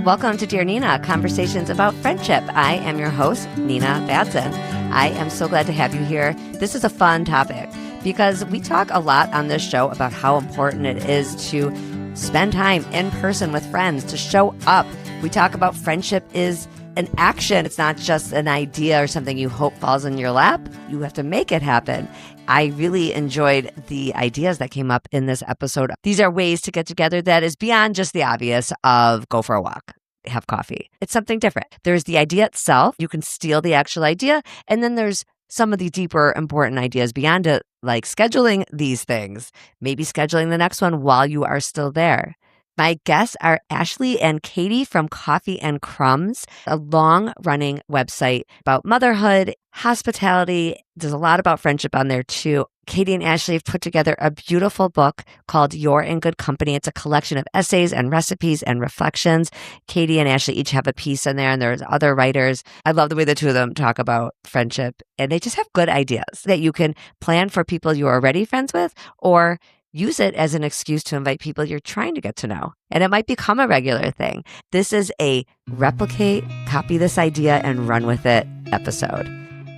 Welcome to Dear Nina, conversations about friendship. I am your host, Nina Badson. I am so glad to have you here. This is a fun topic because we talk a lot on this show about how important it is to spend time in person with friends, to show up. We talk about friendship is an action. It's not just an idea or something you hope falls in your lap. You have to make it happen. I really enjoyed the ideas that came up in this episode. These are ways to get together that is beyond just the obvious of go for a walk, have coffee. It's something different. There's the idea itself. You can steal the actual idea. And then there's some of the deeper, important ideas beyond it, like scheduling these things, maybe scheduling the next one while you are still there. My guests are Ashlee and Katie from Coffee and Crumbs, a long-running website about motherhood, hospitality. There's a lot about friendship on there too. Katie and Ashlee have put together a beautiful book called You're in Good Company. It's a collection of essays and recipes and reflections. Katie and Ashlee each have a piece in there, and there's other writers. I love the way the two of them talk about friendship, and they just have good ideas that you can plan for people you're already friends with, or use it as an excuse to invite people you're trying to get to know. And it might become a regular thing. This is a replicate, copy this idea, and run with it episode.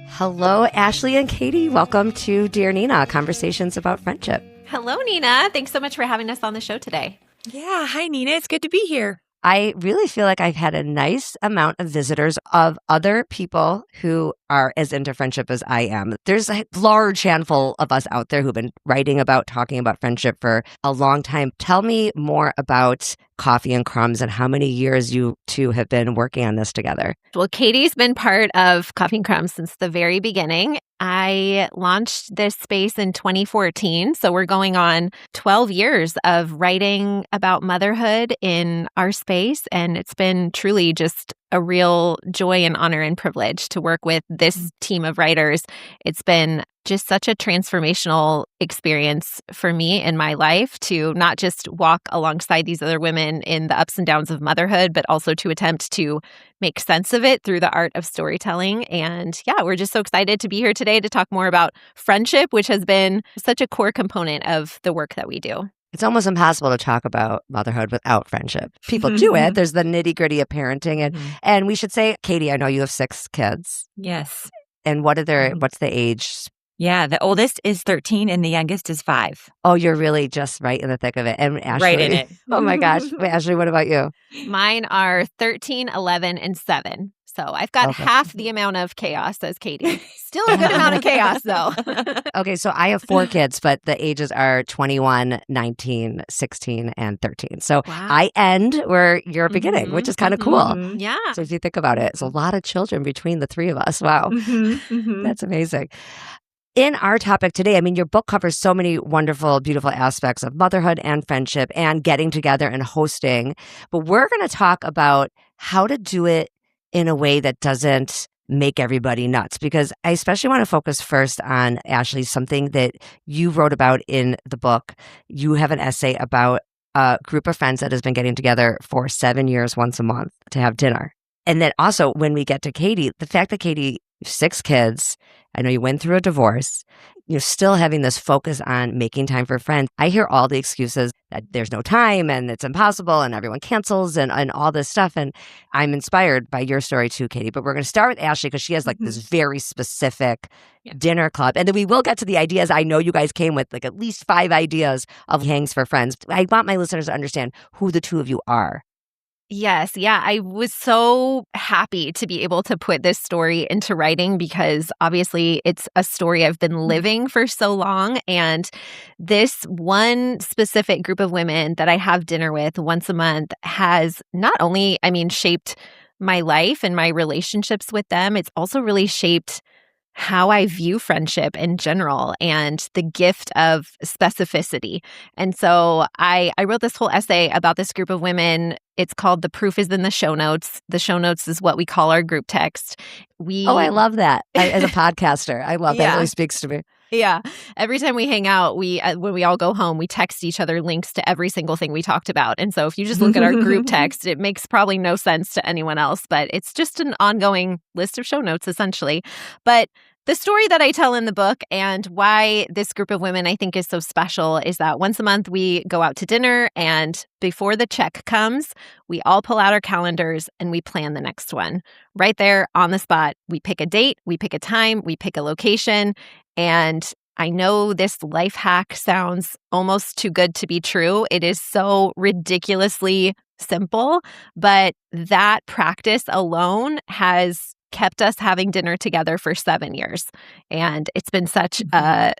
Hello, Ashlee and Katie. Welcome to Dear Nina, conversations about friendship. Hello, Nina. Thanks so much for having us on the show today. Yeah. Hi, Nina. It's good to be here. I really feel like I've had a nice amount of visitors of other people who are as into friendship as I am. There's a large handful of us out there who've been writing about, talking about friendship for a long time. Tell me more about Coffee and Crumbs and how many years you two have been working on this together. Well, Katie's been part of Coffee and Crumbs since the very beginning. I launched this space in 2014, so we're going on 12 years of writing about motherhood in our space, and it's been truly just a real joy and honor and privilege to work with this team of writers. It's been just such a transformational experience for me in my life to not just walk alongside these other women in the ups and downs of motherhood, but also to attempt to make sense of it through the art of storytelling. And yeah, we're just so excited to be here today to talk more about friendship, which has been such a core component of the work that we do. It's almost impossible to talk about motherhood without friendship. People do it. There's the nitty-gritty of parenting. And we should say, Katie, I know you have 6 kids. Yes. And what's the age? Yeah, the oldest is 13 and the youngest is 5. Oh, you're really just right in the thick of it. And Ashlee, right in it. Oh my gosh. Wait, Ashlee, what about you? Mine are 13, 11, and 7. So I've got half the amount of chaos as Katie. Still a good amount of chaos, though. Okay, so I have 4 kids, but the ages are 21, 19, 16, and 13. So Wow. I end where you're beginning, which is kind of cool. Yeah. So if you think about it, it's a lot of children between the 3 of us. Wow. That's amazing. In our topic today, I mean, your book covers so many wonderful, beautiful aspects of motherhood and friendship and getting together and hosting. But we're going to talk about how to do it in a way that doesn't make everybody nuts, because I especially want to focus first on, Ashlee, something that you wrote about in the book. You have an essay about a group of friends that has been getting together for 7 years once a month to have dinner. And then also when we get to Katie, the fact that Katie, 6 kids, I know you went through a divorce, you're still having this focus on making time for friends. I hear all the excuses that there's no time and it's impossible and everyone cancels and all this stuff. And I'm inspired by your story too, Katie. But we're going to start with Ashlee because she has like this very specific dinner club. And then we will get to the ideas. I know you guys came with like at least 5 ideas of hangs for friends. I want my listeners to understand who the 2 of you are. Yes. Yeah. I was so happy to be able to put this story into writing because obviously it's a story I've been living for so long. And this one specific group of women that I have dinner with once a month has not only, shaped my life and my relationships with them, it's also really shaped how I view friendship in general and the gift of specificity. And so I wrote this whole essay about this group of women. It's called The Proof is in the Show Notes. The show notes is what we call our group text. I love that. As a podcaster, I love that. It really speaks to me. Yeah. Every time we hang out, when we all go home, we text each other links to every single thing we talked about. And so if you just look at our group text, it makes probably no sense to anyone else, but it's just an ongoing list of show notes, essentially. But The story that I tell in the book and why this group of women I think is so special is that once a month we go out to dinner, and before the check comes, we all pull out our calendars and we plan the next one. Right there on the spot, we pick a date, we pick a time, we pick a location. And I know this life hack sounds almost too good to be true. It is so ridiculously simple, but that practice alone has kept us having dinner together for 7 years. And it's been such a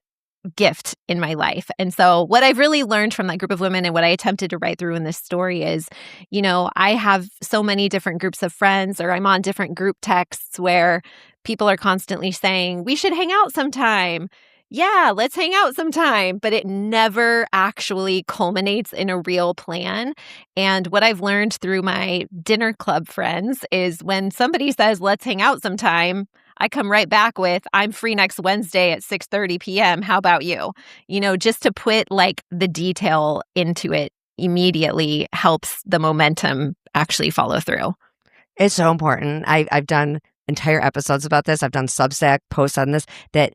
gift in my life. And so what I've really learned from that group of women and what I attempted to write through in this story is, I have so many different groups of friends, or I'm on different group texts where people are constantly saying, we should hang out sometime. Yeah, let's hang out sometime. But it never actually culminates in a real plan. And what I've learned through my dinner club friends is when somebody says, let's hang out sometime, I come right back with, I'm free next Wednesday at 6:30 p.m. How about you? Just to put the detail into it immediately helps the momentum actually follow through. It's so important. I've done entire episodes about this. I've done Substack posts on this that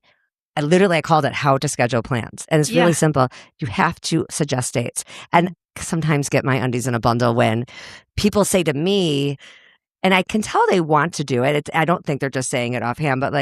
I called it How to Schedule Plans. And it's really simple. You have to suggest dates. And sometimes get my undies in a bundle when people say to me, and I can tell they want to do it. I don't think they're just saying it offhand, but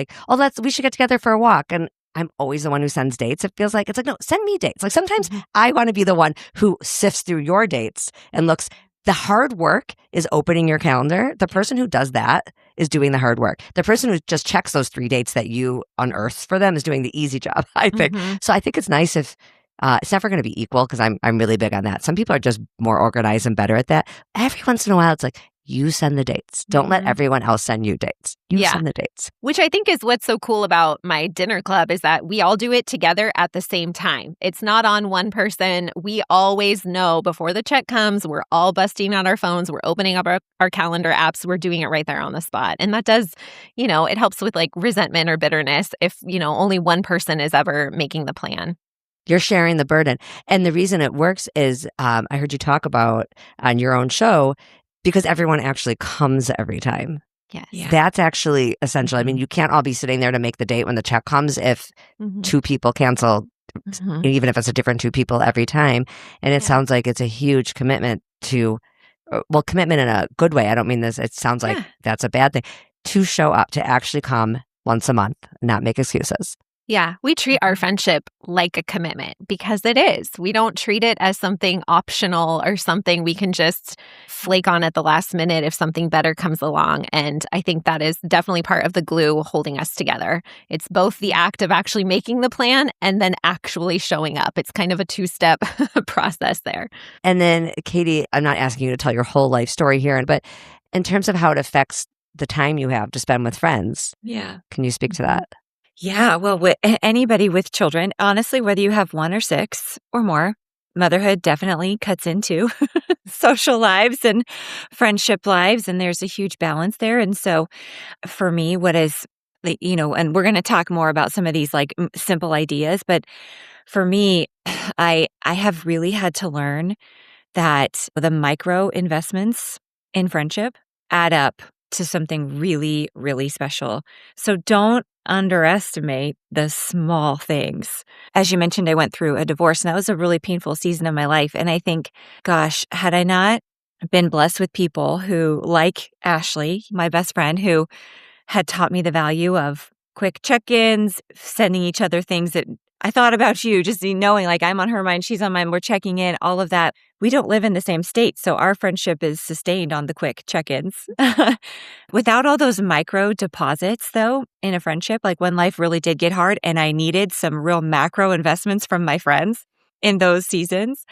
we should get together for a walk. And I'm always the one who sends dates. It feels like, no, send me dates. Sometimes I want to be the one who sifts through your dates and looks. The hard work is opening your calendar. The person who does that is doing the hard work. The person who just checks those 3 dates that you unearthed for them is doing the easy job, I think. So I think it's nice if it's never going to be equal, because I'm really big on that. Some people are just more organized and better at that. Every once in a while, it's you send the dates. Don't let everyone else send you dates. You send the dates. Which I think is what's so cool about my dinner club is that we all do it together at the same time. It's not on one person. We always know before the check comes, we're all busting out our phones. We're opening up our calendar apps. We're doing it right there on the spot. And that does, it helps with resentment or bitterness if, only one person is ever making the plan. You're sharing the burden. And the reason it works is I heard you talk about on your own show, because everyone actually comes every time. Yes. Yeah. That's actually essential. I mean, you can't all be sitting there to make the date when the check comes if 2 people cancel, even if it's a different 2 people every time. And it sounds like it's a huge commitment to, commitment in a good way. I don't mean this. It sounds like that's a bad thing. To show up, to actually come once a month, not make excuses. Yeah, we treat our friendship like a commitment because it is. We don't treat it as something optional or something we can just flake on at the last minute if something better comes along. And I think that is definitely part of the glue holding us together. It's both the act of actually making the plan and then actually showing up. It's kind of a 2-step process there. And then, Katie, I'm not asking you to tell your whole life story here, but in terms of how it affects the time you have to spend with friends, can you speak to that? Yeah, well, anybody with children, honestly, whether you have 1 or 6 or more, motherhood definitely cuts into social lives and friendship lives, and there's a huge balance there. And so for me, what is, and we're going to talk more about some of these simple ideas, but for me, I have really had to learn that the micro investments in friendship add up to something really, really special. So don't underestimate the small things. As you mentioned, I went through a divorce, and that was a really painful season of my life. And I think, gosh, had I not been blessed with people who, like Ashlee, my best friend, who had taught me the value of quick check-ins, sending each other things that I thought about you, just knowing I'm on her mind, she's on mine, we're checking in, all of that. We don't live in the same state, so our friendship is sustained on the quick check-ins. Without all those micro deposits, though, in a friendship, when life really did get hard and I needed some real macro investments from my friends in those seasons,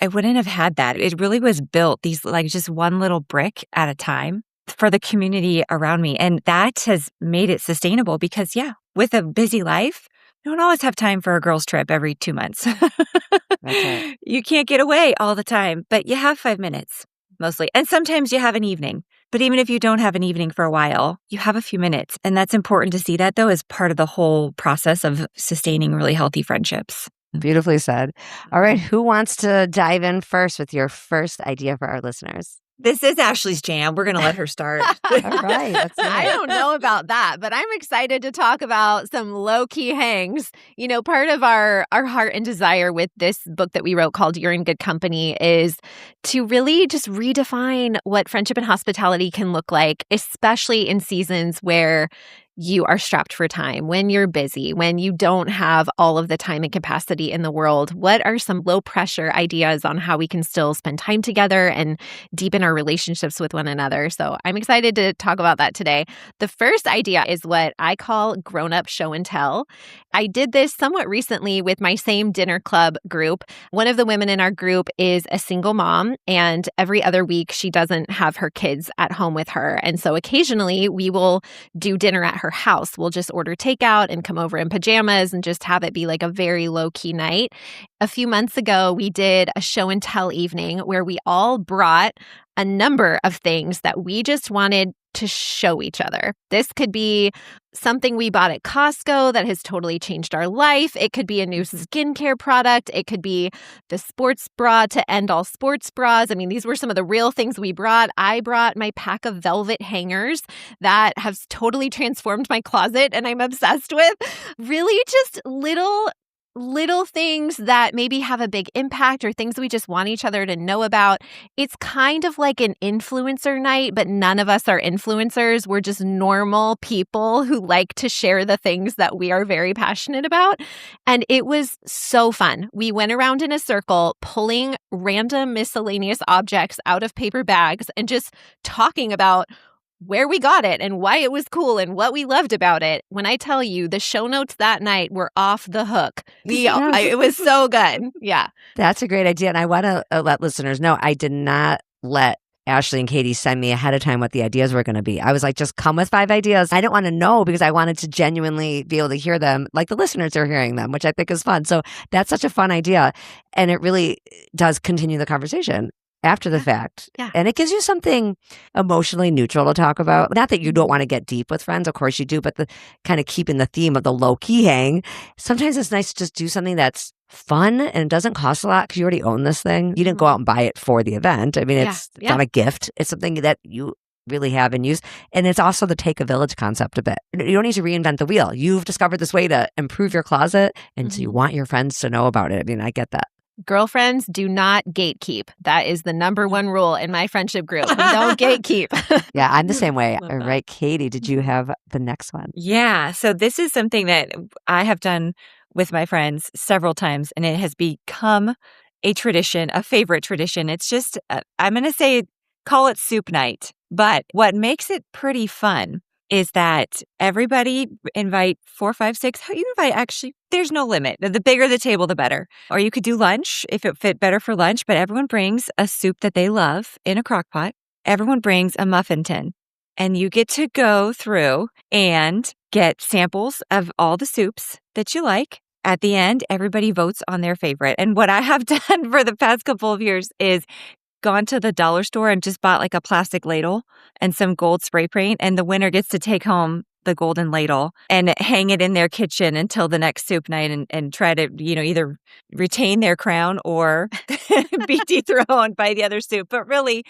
I wouldn't have had that. It really was built, these just one little brick at a time for the community around me. And that has made it sustainable because, with a busy life, you don't always have time for a girls' trip every 2 months. Okay. You can't get away all the time, but you have 5 minutes mostly. And sometimes you have an evening. But even if you don't have an evening for a while, you have a few minutes. And that's important to see that, though, as part of the whole process of sustaining really healthy friendships. Beautifully said. All right. Who wants to dive in first with your first idea for our listeners? This is Ashlee's jam. We're going to let her start. All right. That's I right. don't know about that, but I'm excited to talk about some low-key hangs. Part of our heart and desire with this book that we wrote called You're in Good Company is to really just redefine what friendship and hospitality can look like, especially in seasons where you are strapped for time, when you're busy, when you don't have all of the time and capacity in the world. What are some low-pressure ideas on how we can still spend time together and deepen our relationships with one another? So I'm excited to talk about that today. The first idea is what I call grown-up show and tell. I did this somewhat recently with my same dinner club group. One of the women in our group is a single mom, and every other week she doesn't have her kids at home with her. And so occasionally we will do dinner at her house. We'll just order takeout and come over in pajamas and just have it be like a very low-key night. A few months ago, we did a show and tell evening where we all brought a number of things that we just wanted to show each other. This could be something we bought at Costco that has totally changed our life. It could be a new skincare product. It could be the sports bra to end all sports bras. I mean, these were some of the real things we brought. I brought my pack of velvet hangers that have totally transformed my closet and I'm obsessed with. Really just little things that maybe have a big impact or things we just want each other to know about. It's kind of like an influencer night, but none of us are influencers. We're just normal people who like to share the things that we are very passionate about. And it was so fun. We went around in a circle, pulling random miscellaneous objects out of paper bags and just talking about where we got it and why it was cool and what we loved about it. When I tell you, the show notes that night were off the hook. It was so good. Yeah. That's a great idea. And I want to let listeners know I did not let Ashlee and Katie send me ahead of time what the ideas were going to be. I was like, just come with 5 ideas. I didn't want to know because I wanted to genuinely be able to hear them like the listeners are hearing them, which I think is fun. So that's such a fun idea. And it really does continue the conversation after the fact. Yeah. And it gives you something emotionally neutral to talk about. Not that you don't want to get deep with friends, of course you do, but the kind of keeping the theme of the low-key hang. Sometimes it's nice to just do something that's fun and it doesn't cost a lot because you already own this thing. You didn't go out and buy it for the event. I mean, it's not a gift. It's something that you really have and use. And it's also the take a village concept a bit. You don't need to reinvent the wheel. You've discovered this way to improve your closet. And so you want your friends to know about it. I mean, I get that. Girlfriends, do not gatekeep. That is the number one rule in my friendship group. We don't gatekeep. Yeah, I'm the same way. All right, Katie, did you have the next one? Yeah. So this is something that I have done with my friends several times, and it has become a tradition, a favorite tradition. It's just, I'm going to say, call it soup night. But what makes it pretty fun is that everybody invite 4, 5, 6. You invite, actually, there's no limit. The bigger the table, the better. Or you could do lunch if it fit better for lunch, but everyone brings a soup that they love in a crock pot. Everyone brings a muffin tin. And you get to go through and get samples of all the soups that you like. At the end, everybody votes on their favorite. And what I have done for the past couple of years is gone to the dollar store and just bought like a plastic ladle and some gold spray paint. And the winner gets to take home the golden ladle and hang it in their kitchen until the next soup night and try to, either retain their crown or be dethroned by the other soup. But really,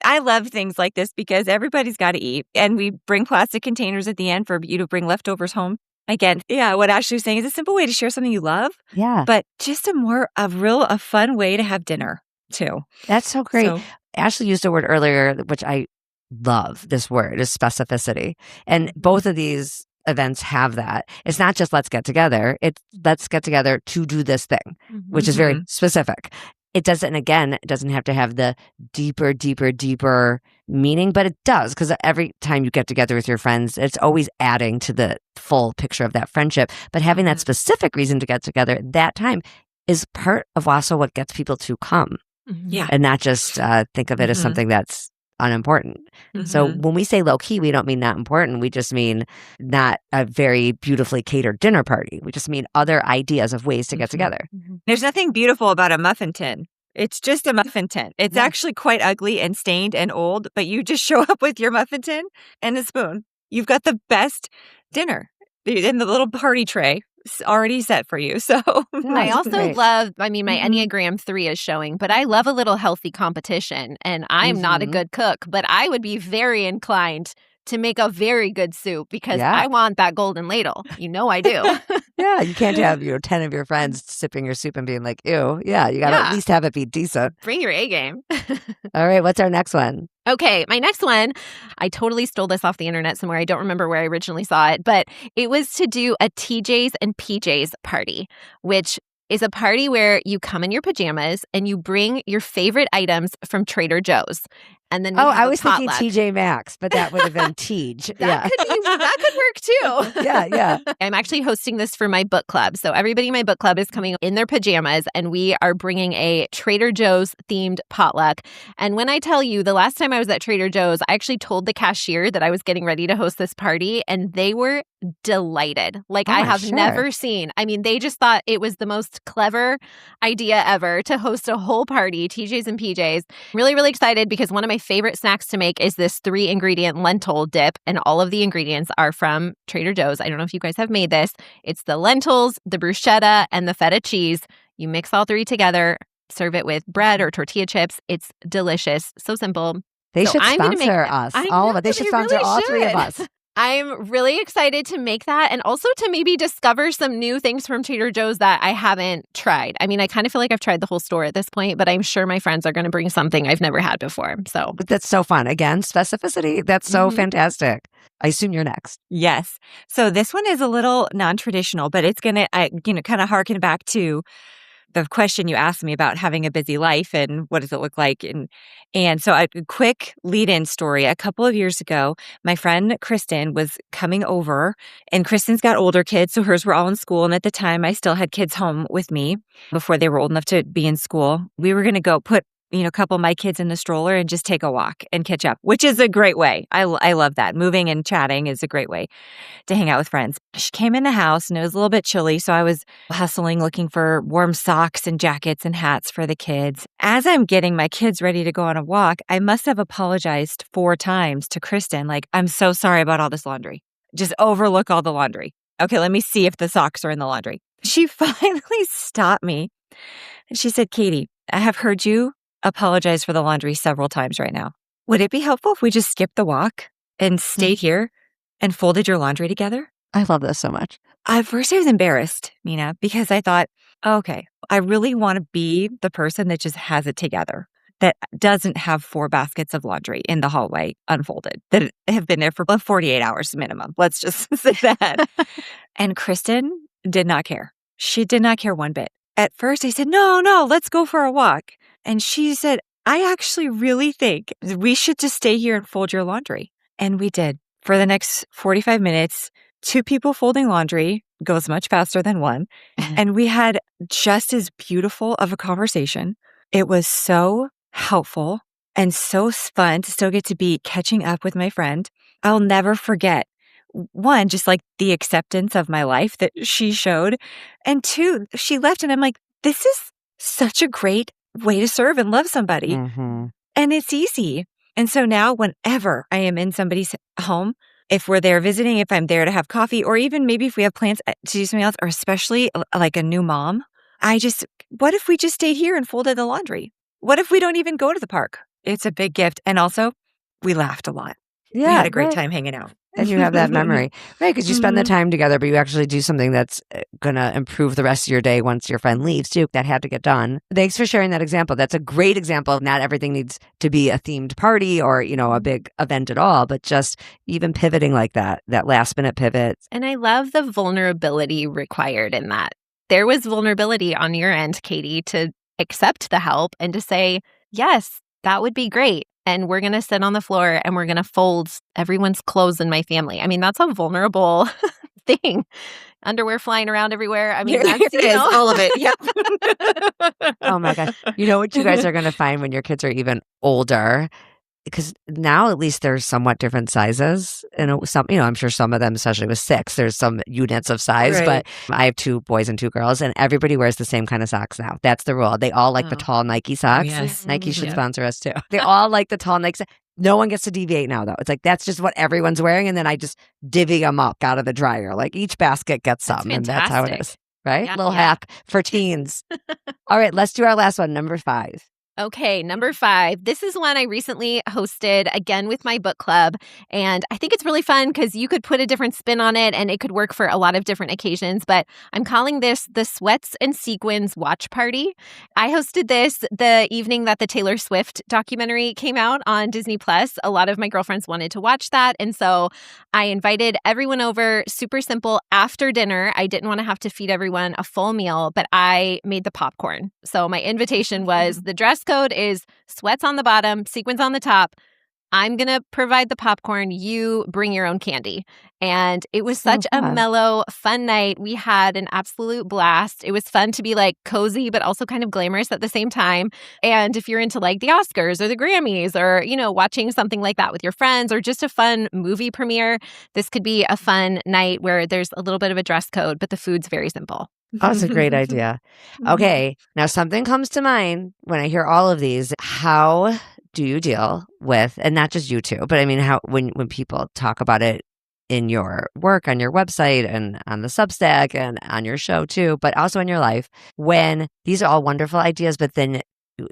I love things like this because everybody's got to eat. And we bring plastic containers at the end for you to bring leftovers home. Again, what Ashlee was saying is a simple way to share something you love. Yeah. But just a fun way to have dinner too. That's so great. Ashlee used a word earlier, which I love. This word is specificity. And both of these events have that. It's not just let's get together. It's let's get together to do this thing, which is very specific. It doesn't have to have the deeper meaning, but it does because every time you get together with your friends, it's always adding to the full picture of that friendship. But having that specific reason to get together at that time is part of also what gets people to come. Yeah. And not just think of it as something that's unimportant. So when we say low key, we don't mean not important. We just mean not a very beautifully catered dinner party. We just mean other ideas of ways to get together. There's nothing beautiful about a muffin tin. It's just a muffin tin. It's actually quite ugly and stained and old, but you just show up with your muffin tin and a spoon. You've got the best dinner in the little party tray. already set for you. So I also love, my Mhm. Enneagram 3 is showing, but I love a little healthy competition. And I'm not a Mhm. good cook, but I would be very inclined to make a very good soup because Yeah. I want that golden ladle. You know I do. Yeah, you can't have, 10 of your friends sipping your soup and being like, ew. Yeah, you got to at Yeah. least have it be decent. Bring your A game. All right, what's our next one? Okay, my next one, I totally stole this off the internet somewhere. I don't remember where I originally saw it, but it was to do a TJ's and PJ's party, which is a party where you come in your pajamas and you bring your favorite items from Trader Joe's. And then we Oh, have I a was thinking potluck. TJ Maxx, but that would have been Tej. Yeah. That could work too. Yeah. I'm actually hosting this for my book club. So everybody in my book club is coming in their pajamas and we are bringing a Trader Joe's themed potluck. And when I tell you, the last time I was at Trader Joe's, I actually told the cashier that I was getting ready to host this party and they were delighted. Like Oh, I I'm have sure. never seen. They just thought it was the most clever idea ever to host a whole party, TJ's and PJ's. Really, really excited because one of my favorite snacks to make is this 3-ingredient lentil dip. And all of the ingredients are from Trader Joe's. I don't know if you guys have made this. It's the lentils, the bruschetta, and the feta cheese. You mix all 3 together, serve it with bread or tortilla chips. It's delicious. So simple. They So should I'm gonna make sponsor that. us. I All of know, it. They should they sponsor really all 3 of should. us. I'm really excited to make that and also to maybe discover some new things from Trader Joe's that I haven't tried. I kind of feel like I've tried the whole store at this point, but I'm sure my friends are going to bring something I've never had before. So But that's so fun. Again, specificity. That's so Mhm. fantastic. I assume you're next. Yes. So this one is a little non-traditional, but it's going to, kind of harken back to the question you asked me about having a busy life and what does it look like. And so a quick lead-in story. A couple of years ago, my friend Kristen was coming over, and Kristen's got older kids, so hers were all in school. And at the time, I still had kids home with me before they were old enough to be in school. We were going to go put a couple of my kids in the stroller and just take a walk and catch up, which is a great way. I love that. Moving and chatting is a great way to hang out with friends. She came in the house and it was a little bit chilly, so I was hustling looking for warm socks and jackets and hats for the kids. As I'm getting my kids ready to go on a walk, I must have apologized 4 times to Kristen, like, I'm so sorry about all this laundry. Just overlook all the laundry. Okay, let me see if the socks are in the laundry. She finally stopped me and she said, Katie, I have heard you apologize for the laundry several times right now. Would it be helpful if we just skipped the walk and stayed here and folded your laundry together? I love this so much. At first I was embarrassed, Nina, because I thought, okay, I really want to be the person that just has it together, that doesn't have 4 baskets of laundry in the hallway unfolded, that have been there for 48 hours minimum. Let's just say that. And Kristen did not care. She did not care one bit. At first I said, no, let's go for a walk. And she said, I actually really think we should just stay here and fold your laundry. And we did. For the next 45 minutes, 2 people folding laundry goes much faster than 1. And we had just as beautiful of a conversation. It was so helpful and so fun to still get to be catching up with my friend. I'll never forget, 1, just like the acceptance of my life that she showed. And 2, she left and I'm like, this is such a great way to serve and love somebody. Mm-hmm. And it's easy. And so now whenever I am in somebody's home, if we're there visiting, if I'm there to have coffee, or even maybe if we have plans to do something else, or especially like a new mom, what if we just stayed here and folded the laundry? What if we don't even go to the park? It's a big gift. And also, we laughed a lot. Yeah, we had a great right. time hanging out. And you have that memory, right? Because you spend the Mhm. time together, but you actually do something that's going to improve the rest of your day once your friend leaves too. That had to get done. Thanks for sharing that example. That's a great example of not everything needs to be a themed party or, a big event at all, but just even pivoting like that last minute pivot. And I love the vulnerability required in that. There was vulnerability on your end, Katie, to accept the help and to say, yes, that would be great. And we're going to sit on the floor and we're going to fold everyone's clothes in my family. That's a vulnerable thing. Underwear flying around everywhere. That's, It is, all of it. Yep. Oh my God. You know what you guys are going to find when your kids are even older? Because now at least there's somewhat different sizes. And I'm sure some of them, especially with 6, there's some units of size. Right. But I have 2 boys and 2 girls, and everybody wears the same kind of socks now. That's the rule. They all like the tall Nike socks. Yes. Nike should Yeah. sponsor us too. They all like the tall Nike. No one gets to deviate now, though. It's like, that's just what everyone's wearing. And then I just divvy them up out of the dryer. Like each basket gets That's some. And that's how it fantastic. is. Right? Yeah, Little yeah. hack for teens. All right, let's do our last one, number 5. Okay, number 5. This is one I recently hosted again with my book club. And I think it's really fun because you could put a different spin on it and it could work for a lot of different occasions. But I'm calling this the Sweats and Sequins Watch Party. I hosted this the evening that the Taylor Swift documentary came out on Disney Plus. A lot of my girlfriends wanted to watch that. And so I invited everyone over, super simple, after dinner. I didn't want to have to feed everyone a full meal, but I made the popcorn. So my invitation was the dress code is sweats on the bottom, sequins on the top. I'm going to provide the popcorn. You bring your own candy. And it was such a mellow, fun night. We had an absolute blast. It was fun to be like cozy, but also kind of glamorous at the same time. And if you're into like the Oscars or the Grammys or, you know, watching something like that with your friends or just a fun movie premiere, this could be a fun night where there's a little bit of a dress code, but the food's very simple. That's a great idea. Okay, now something comes to mind when I hear all of these. How do you deal with, and not just you two, but I mean, how when people talk about it in your work, on your website and on the Substack and on your show too, but also in your life, when these are all wonderful ideas, but then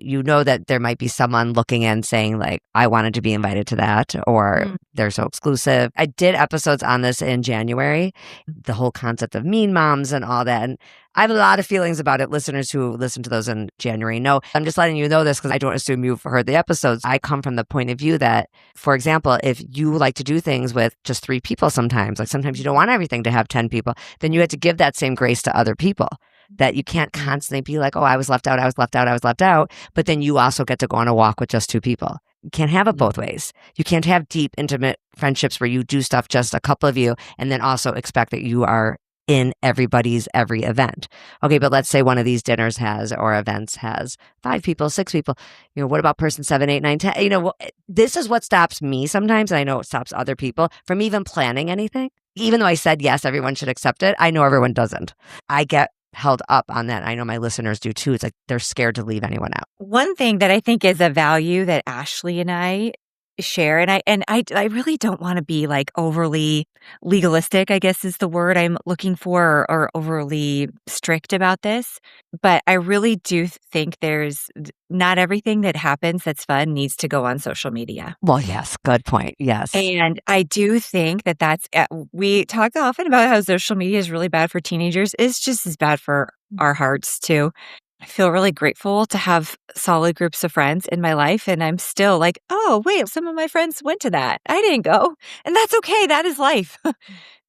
you know that there might be someone looking in saying like, I wanted to be invited to that, or they're so exclusive. I did episodes on this in January, the whole concept of mean moms and all that. And I have a lot of feelings about it. Listeners who listen to those in January know. I'm just letting you know this because I don't assume you've heard the episodes. I come from the point of view that, for example, if you like to do things with just 3 people sometimes, like sometimes you don't want everything to have 10 people, then you have to give that same grace to other people. That you can't constantly be like, oh, I was left out, I was left out, I was left out. But then you also get to go on a walk with just 2 people. You can't have it both ways. You can't have deep, intimate friendships where you do stuff just a couple of you and then also expect that you are in everybody's every event. Okay, but let's say one of these dinners has or events has 5 people, 6 people. You know, what about person 7, 8, 9, 10? You know, this is what stops me sometimes. And I know it stops other people from even planning anything. Even though I said, yes, everyone should accept it, I know everyone doesn't. I get held up on that. I know my listeners do too. It's like they're scared to leave anyone out. One thing that I think is a value that Ashlee and I share, and I really don't want to be like overly legalistic, I guess is the word I'm looking for, or overly strict about this. But I really do think there's not everything that happens that's fun needs to go on social media. Well, yes, good point. Yes. And I do think that we talk often about how social media is really bad for teenagers. It's just as bad for our hearts too. I feel really grateful to have solid groups of friends in my life. And I'm still like, oh, wait, some of my friends went to that. I didn't go. And that's okay. That is life.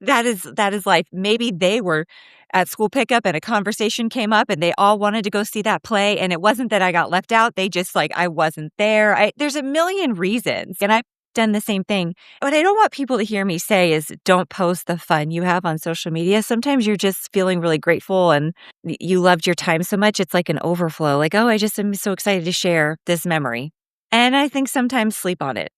That is life. Maybe they were at school pickup and a conversation came up and they all wanted to go see that play. And it wasn't that I got left out. They just like, I wasn't there. There's a million reasons. And I've done the same thing. What I don't want people to hear me say is don't post the fun you have on social media. Sometimes you're just feeling really grateful and you loved your time so much. It's like an overflow. Like, oh, I just am so excited to share this memory. And I think sometimes sleep on it.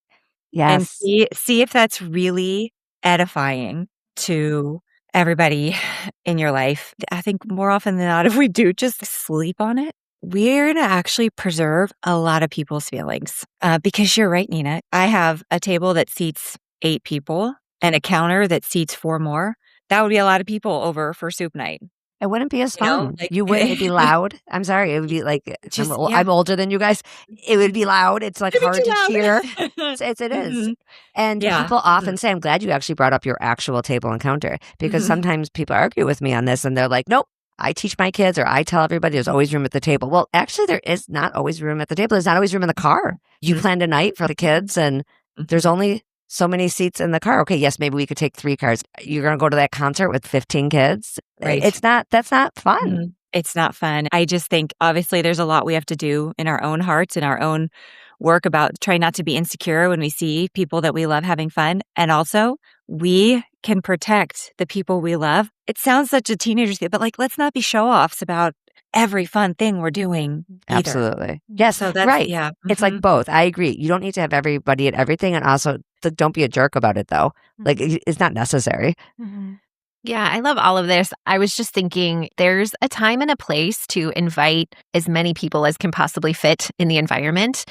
Yes. And see if that's really edifying to everybody in your life. I think more often than not, if we do just sleep on it, we're going to actually preserve a lot of people's feelings. Because you're right, Nina. I have a table that seats 8 people and a counter that seats 4 more. That would be a lot of people over for soup night. It wouldn't be as You know, fun. like- You wouldn't. It'd be loud. I'm sorry. It would be like, I'm older than you guys. It would be loud. It's like hard to cheer. It is. And people often say, I'm glad you actually brought up your actual table and counter, because sometimes people argue with me on this and they're like, nope, I teach my kids or I tell everybody there's always room at the table. Well, actually, there is not always room at the table. There's not always room in the car. You planned a night for the kids and there's only so many seats in the car. Okay, yes, maybe we could take 3 cars. You're going to go to that concert with 15 kids. Right. That's not fun. It's not fun. I just think obviously there's a lot we have to do in our own hearts and our own work about trying not to be insecure when we see people that we love having fun. And also we can protect the people we love. It sounds such a teenager thing, but like, let's not be show-offs about every fun thing we're doing either. Absolutely. Yes, So that's, right. yeah. It's like both. I agree. You don't need to have everybody at everything. And also, don't be a jerk about it, though. Like, it's not necessary. Yeah, I love all of this. I was just thinking there's a time and a place to invite as many people as can possibly fit in the environment.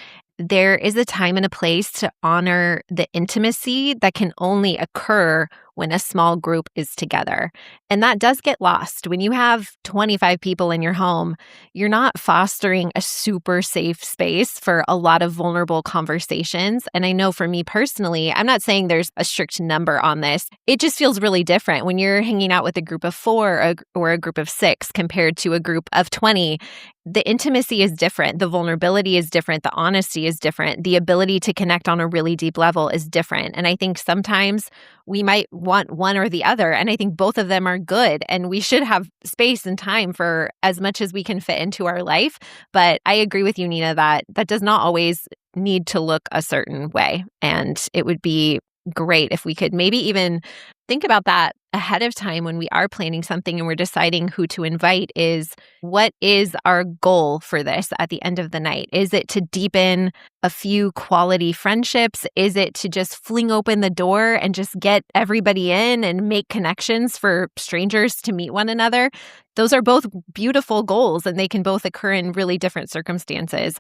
there is a time and a place to honor the intimacy that can only occur when a small group is together. And that does get lost. When you have 25 people in your home, you're not fostering a super safe space for a lot of vulnerable conversations. And I know for me personally, I'm not saying there's a strict number on this. It just feels really different when you're hanging out with a group of 4 or a group of 6 compared to a group of 20. The intimacy is different. The vulnerability is different. The honesty is different. The ability to connect on a really deep level is different. And I think sometimes we might want one or the other. And I think both of them are good. And we should have space and time for as much as we can fit into our life. But I agree with you, Nina, that does not always need to look a certain way. And it would be great if we could maybe even think about that ahead of time when we are planning something and we're deciding who to invite. Is what is our goal for this at the end of the night? Is it to deepen a few quality friendships? Is it to just fling open the door and just get everybody in and make connections for strangers to meet one another? Those are both beautiful goals, and they can both occur in really different circumstances.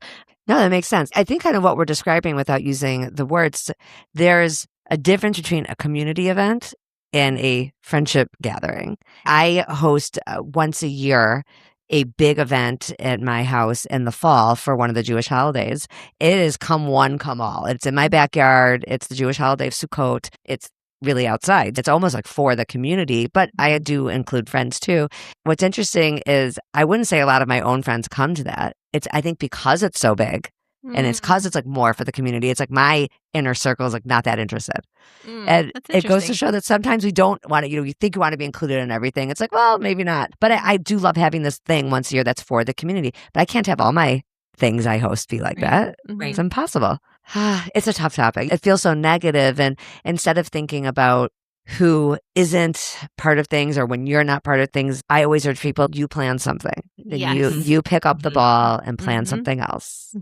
No, that makes sense. I think kind of what we're describing without using the words, there's a difference between a community event and a friendship gathering. I host once a year a big event at my house in the fall for one of the Jewish holidays. It is come one, come all. It's in my backyard. It's the Jewish holiday of Sukkot. It's really outside. It's almost like for the community, but I do include friends too. What's interesting is I wouldn't say a lot of my own friends come to that. It's, I think, because it's so big. And it's because it's like more for the community. It's like my inner circle is like not that interested. And it goes to show that sometimes we don't want to, you think you want to be included in everything. It's like, well, maybe not. But I do love having this thing once a year that's for the community. But I can't have all my things I host be like that. It's impossible. It's a tough topic. It feels so negative. And instead of thinking about who isn't part of things or when you're not part of things, I always urge people, you plan something. Yes. You pick up the ball and plan something else.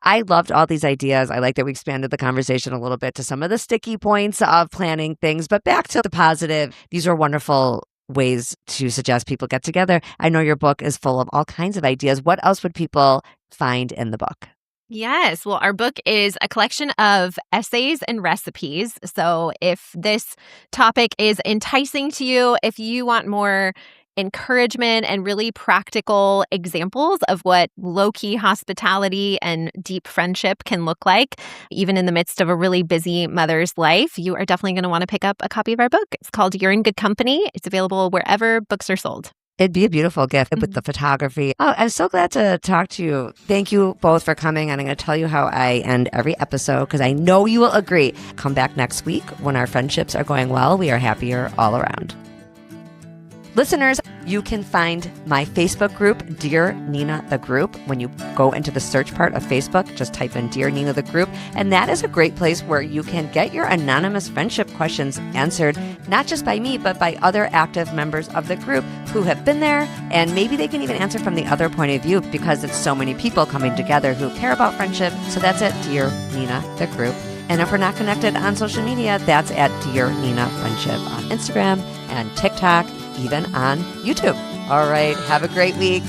I loved all these ideas. I like that we expanded the conversation a little bit to some of the sticky points of planning things, but back to the positive. These are wonderful ways to suggest people get together. I know your book is full of all kinds of ideas. What else would people find in the book? Yes. Well, our book is a collection of essays and recipes. So if this topic is enticing to you, if you want more encouragement and really practical examples of what low-key hospitality and deep friendship can look like, even in the midst of a really busy mother's life, you are definitely going to want to pick up a copy of our book. It's called You're in Good Company. It's available wherever books are sold. It'd be a beautiful gift with the photography. Oh, I'm so glad to talk to you. Thank you both for coming. And I'm going to tell you how I end every episode because I know you will agree. Come back next week when our friendships are going well. We are happier all around. Listeners, you can find my Facebook group, Dear Nina the Group. When you go into the search part of Facebook, just type in Dear Nina the Group. And that is a great place where you can get your anonymous friendship questions answered, not just by me, but by other active members of the group who have been there. And maybe they can even answer from the other point of view because it's so many people coming together who care about friendship. So that's at Dear Nina the Group. And if we're not connected on social media, that's at Dear Nina Friendship on Instagram and TikTok, even on YouTube. All right, have a great week.